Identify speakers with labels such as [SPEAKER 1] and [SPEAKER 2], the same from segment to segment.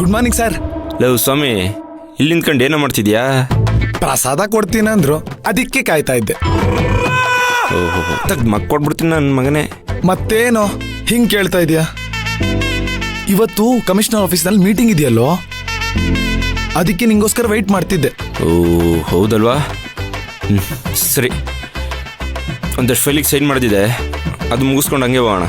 [SPEAKER 1] Good morning sir.
[SPEAKER 2] Love ಸ್ವಾಮಿ, ಇಲ್ಲಿ ನಿಂತ್ಕೊಂಡು ಏನೋ ಮಾಡ್ತಿದ್ಯಾ?
[SPEAKER 1] ಪ್ರಸಾದ ಕೊಡ್ತೀನಂದ್ರು, ಅದಕ್ಕೆ ಕಾಯ್ತಾ ಇದ್ದೆ.
[SPEAKER 2] ಓಹೋ, ಮಕ್ಕೊಡ್ಬಿಡ್ತೀನಿ ನನ್ನ ಮಗನೇ.
[SPEAKER 1] ಮತ್ತೇನೋ ಹಿಂಗ್ ಕೇಳ್ತಾ ಇದೀಯಾ? ಇವತ್ತು ಕಮಿಷನರ್ ಆಫೀಸ್ನಲ್ಲಿ ಮೀಟಿಂಗ್ ಇದೆಯಲ್ಲೋ, ಅದಕ್ಕೆ ನಿಂಗೋಸ್ಕರ ವೆಯ್ಟ್ ಮಾಡ್ತಿದ್ದೆ.
[SPEAKER 2] ಓ ಹೌದಲ್ವಾ? ಸರಿ, ಒಂದಷ್ಟು ಫೈಲಿಗೆ ಸೈನ್ ಮಾಡಿದೆ, ಅದು ಮುಗಿಸ್ಕೊಂಡು ಹಂಗೆ ಹೋಗೋಣ.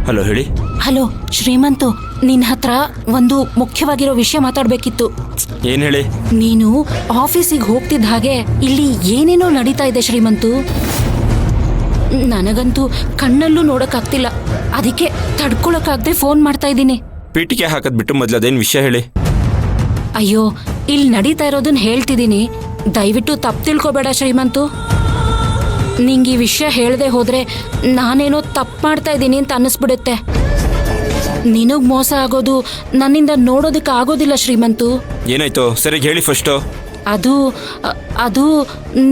[SPEAKER 2] ಹಲೋ, ಹೇಳಿ.
[SPEAKER 3] ಹಲೋ ಶ್ರೀಮಂತು, ನಿನ್ನ ಹತ್ರ ಒಂದು ಮುಖ್ಯವಾಗಿರೋ ವಿಷಯ ಮಾತಾಡ್ಬೇಕಿತ್ತು.
[SPEAKER 2] ಏನು ಹೇಳಿ?
[SPEAKER 3] ನೀನು ಆಫೀಸಿಗೆ ಹೋಗ್ತಿದ್ದ ಹಾಗೆ ಇಲ್ಲಿ ಏನೇನೋ ನಡೀತಾ ಇದೆ ಶ್ರೀಮಂತು. ನನಗಂತೂ ಕಣ್ಣಲ್ಲೂ ನೋಡಕ್ಕಾಗ್ತಿಲ್ಲ, ಅದಕ್ಕೆ ತಡ್ಕೊಳಕ್ಕಾಗದೆ ಫೋನ್ ಮಾಡ್ತಾ ಇದ್ದೀನಿ.
[SPEAKER 2] ಪೀಟಿಕೆ ಹಾಕದ್ ಬಿಟ್ಟು ಮೊದಲು ಅದೇನು ವಿಷಯ ಹೇಳಿ.
[SPEAKER 3] ಅಯ್ಯೋ, ಇಲ್ಲಿ ನಡೀತಾ ಇರೋದನ್ನ ಹೇಳ್ತಿದ್ದೀನಿ, ದಯವಿಟ್ಟು ತಪ್ಪು ತಿಳ್ಕೊಬೇಡ ಶ್ರೀಮಂತು. ನಿಂಗೆ ಈ ವಿಷಯ ಹೇಳದೆ ಹೋದ್ರೆ ನಾನೇನೋ ತಪ್ಪು ಮಾಡ್ತಾ ಇದ್ದೀನಿ ಅಂತ ಅನ್ನಿಸ್ಬಿಡುತ್ತೆ. ನಿನಗ್ ಮೋಸ ಆಗೋದು ನನ್ನಿಂದ ನೋಡೋದಕ್ಕೆ ಆಗೋದಿಲ್ಲ ಶ್ರೀಮಂತು.
[SPEAKER 2] ಏನಾಯ್ತು ಸರಿಯಾಗಿ ಹೇಳಿ ಫಸ್ಟು.
[SPEAKER 3] ಅದು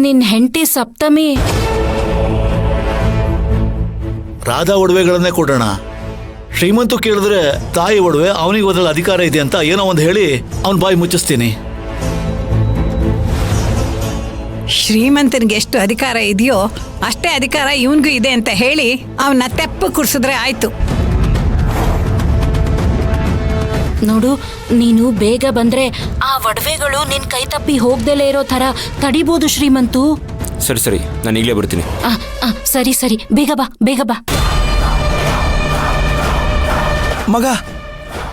[SPEAKER 3] ನಿನ್ನ ಹೆಂಡತಿ ಸಪ್ತಮಿ.
[SPEAKER 4] ರಾಧಾ ಒಡವೆಗಳನ್ನೇ ಕೊಡೋಣ. ಶ್ರೀಮಂತು ಕೇಳಿದ್ರೆ ತಾಯಿ ಒಡವೆ ಅವನಿಗೆ ಓದಲು ಅಧಿಕಾರ ಇದೆ ಅಂತ ಏನೋ ಒಂದು ಹೇಳಿ ಅವನ ಬಾಯಿ ಮುಚ್ಚಿಸ್ತೀನಿ.
[SPEAKER 5] ಶ್ರೀಮಂತನಿಗೆ ಎಷ್ಟು ಅಧಿಕಾರ ಇದೆಯೋ ಅಷ್ಟೇ ಅಧಿಕಾರ ಇವನ್ಗೂ ಇದೆ ಅಂತ ಹೇಳಿ ಅವನ್ನ ತೆಪ್ಪು ಕುರ್ಸಿದ್ರೆ ಆಯ್ತು.
[SPEAKER 3] ನೋಡು, ನೀನು ಬೇಗ ಬಂದ್ರೆ ಆ ಒಡವೆಗಳು ನಿನ್ ಕೈ ತಪ್ಪಿ ಹೋಗ್ದಲೇ ಇರೋ ತರ ತಡಿಬೋದು ಶ್ರೀಮಂತು.
[SPEAKER 2] ಸರಿ ಸರಿ, ನಾನು ಈಗಲೇ ಬರ್ತೀನಿ.
[SPEAKER 3] ಸರಿ ಸರಿ, ಬೇಗ ಬಾ ಬೇಗ ಬಾ.
[SPEAKER 1] ಮಗ,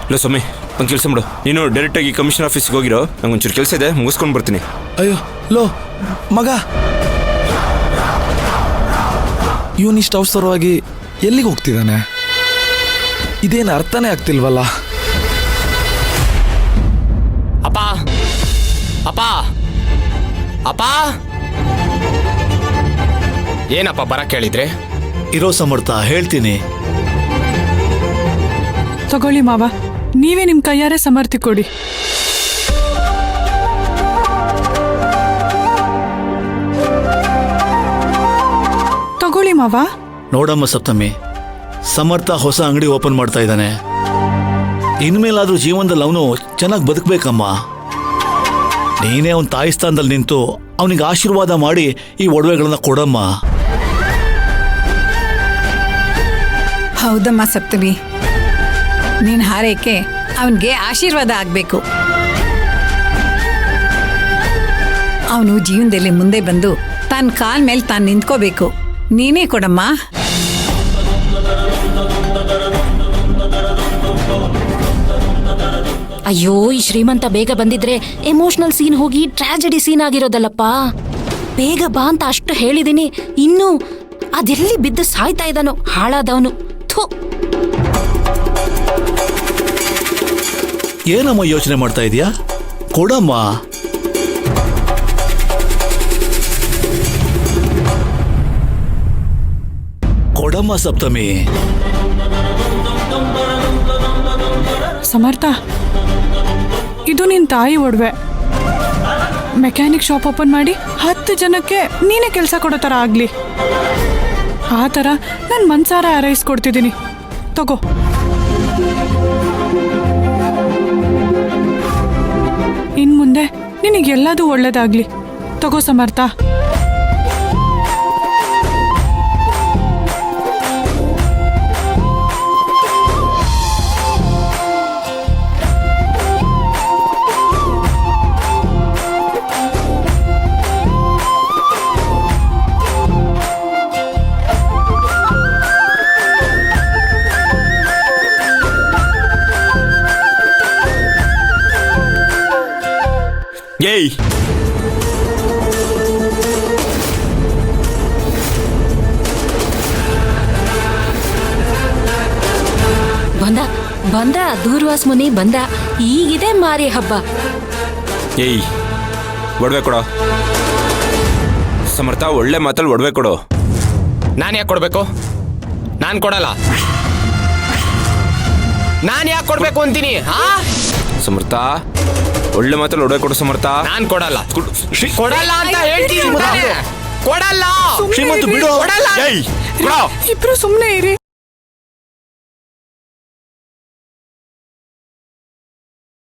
[SPEAKER 2] ಇಲ್ಲ ಸ್ವಾಮಿ, ಒಂದು ಕೆಲಸ ಮಾಡು, ನೀನು ಡೈರೆಕ್ಟಾಗಿ ಕಮಿಷನರ್ ಆಫೀಸ್ಗೆ ಹೋಗಿರೋ, ನಂಗೊಂಚೂರು ಕೆಲಸ ಇದೆ, ಮುಗಿಸ್ಕೊಂಡು ಬರ್ತೀನಿ.
[SPEAKER 1] ಅಯ್ಯೋ ಲೋ ಮಗ, ಇವನಿಷ್ಟು ಅವಸರವಾಗಿ ಎಲ್ಲಿಗೆ ಹೋಗ್ತಿದ್ದಾನೆ? ಇದೇನು ಅರ್ಥನೇ ಆಗ್ತಿಲ್ವಲ್ಲ.
[SPEAKER 6] ಅಪ್ಪ ಅಪ್ಪ ಅಪ್ಪ, ಏನಪ್ಪ ಬರಕ್ಕೆ ಹೇಳಿದ್ರೆ?
[SPEAKER 4] ಇರೋ ಸಮರ್ಥ, ಹೇಳ್ತೀನಿ.
[SPEAKER 7] ತಗೊಳ್ಳಿ ಮಾವ, ನೀವೇ ನಿಮ್ಮ ಕೈಯಾರೆ ಸಮರ್ಥಿ ಕೊಡಿ. ತಗೊಳ್ಳಿ ಮಾವ.
[SPEAKER 4] ನೋಡಮ್ಮ ಸಪ್ತಮಿ, ಸಮರ್ಥ ಹೊಸ ಅಂಗಡಿ ಓಪನ್ ಮಾಡ್ತಾ ಇದ್ದಾನೆ. ಇನ್ಮೇಲಾದ್ರೂ ಜೀವನದಲ್ಲಿ ಅವನು ಚೆನ್ನಾಗಿ ಬದುಕಬೇಕಮ್ಮ. ನೀನೇ ಅವನ ತಾಯಿ ಸ್ಥಾನದಲ್ಲಿ ನಿಂತು ಅವನಿಗೆ ಆಶೀರ್ವಾದ ಮಾಡಿ ಈ ಒಡವೆಗಳನ್ನ ಕೊಡಮ್ಮ.
[SPEAKER 5] ಹೌದಮ್ಮ ಸಪ್ತಮಿ, ನೀನ್ ಹಾರೈಕೆ ಅವನಿಗೆ ಆಶೀರ್ವಾದ ಆಗ್ಬೇಕು. ಅವನು ಜೀವನದಲ್ಲಿ ಮುಂದೆ ಬಂದು ತನ್ನ ಕಾಲ ಮೇಲೆ ತಾನು ನಿಂತ್ಕೋಬೇಕು. ನೀನೇ ಕೊಡಮ್ಮ.
[SPEAKER 3] ಅಯ್ಯೋ, ಈ ಶ್ರೀಮಂತ ಬೇಗ ಬಂದಿದ್ರೆ ಎಮೋಷನಲ್ ಸೀನ್ ಹೋಗಿ ಟ್ರಾಜಿಡಿ ಸೀನ್ ಆಗಿರೋದಲ್ಲಪ್ಪ. ಬೇಗ ಬಾ ಅಂತ ಅಷ್ಟು ಹೇಳಿದೀನಿ, ಇನ್ನು ಅದೆಲ್ಲಿ ಬಿದ್ದು ಸಾಯ್ತಾ ಇದ್ದಾನೋ ಹಾಳಾದವನು. ಥು.
[SPEAKER 4] ಏನಮ್ಮ ಯೋಚನೆ ಮಾಡ್ತಾ ಇದೀಯಾ? ಕೊಡಮ್ಮ. ಕೊಡಮ್ಮ ಸಪ್ತಮಿ.
[SPEAKER 7] ಸಮರ್ಥ, ಇದು ನಿನ್ ತಾಯಿ ಒಡವೆ. ಮೆಕ್ಯಾನಿಕ್ ಶಾಪ್ ಓಪನ್ ಮಾಡಿ 10 ಜನಕ್ಕೆ ನೀನೇ ಕೆಲಸ ಕೊಡೋ ಥರ ಆಗ್ಲಿ. ಆ ಥರ ನಾನು ಮನ್ಸಾರ ಹಾರೈಸ್ಕೊಡ್ತಿದ್ದೀನಿ. ತಗೋ. ಇನ್ ಮುಂದೆ ನಿನಗೆಲ್ಲದೂ ಒಳ್ಳೇದಾಗ್ಲಿ. ತಗೋ ಸಮರ್ಥ.
[SPEAKER 2] ಏಯ್,
[SPEAKER 3] ಬಂದ ದೂರ್ವಾಸ್ ಮುನಿ ಬಂದ. ಈಗಿದೆ ಮಾರಿ ಹಬ್ಬ.
[SPEAKER 2] ಏಯ್, ಒಡವೆ ಕೊಡೋ. ಸಮರ್ಥ, ಒಳ್ಳೆ ಮಾತಲ್ಲಿ ಒಡವೆ ಕೊಡು.
[SPEAKER 6] ನಾನು ಯಾಕೆ ಕೊಡ್ಬೇಕು? ನಾನು ಕೊಡಲ್ಲ. ನಾನು ಯಾಕೆ ಕೊಡ್ಬೇಕು ಅಂತೀನಿ?
[SPEAKER 2] ಸಮರ್ಥ, ಒಳ್ಳೆ ಮಾತಲ್ಲಿ ಒಡವೆ ಕೊಡು ಸಮರ್ಥ.
[SPEAKER 6] ನಾನು ಕೊಡಲ್ಲ. ಕೊಡಲ್ಲ ಅಂತ ಹೇಳ್ತೀನಿ. ಕೊಡಲ್ಲ
[SPEAKER 4] ಶ್ರೀಮಂತ ಬಿಡು.
[SPEAKER 6] ಕೊಡಲ್ಲ
[SPEAKER 2] ಏಯ್ ಕೊಡೋ.
[SPEAKER 7] ಇಬ್ರು ಸುಮ್ಮನೆ ಇರಿ.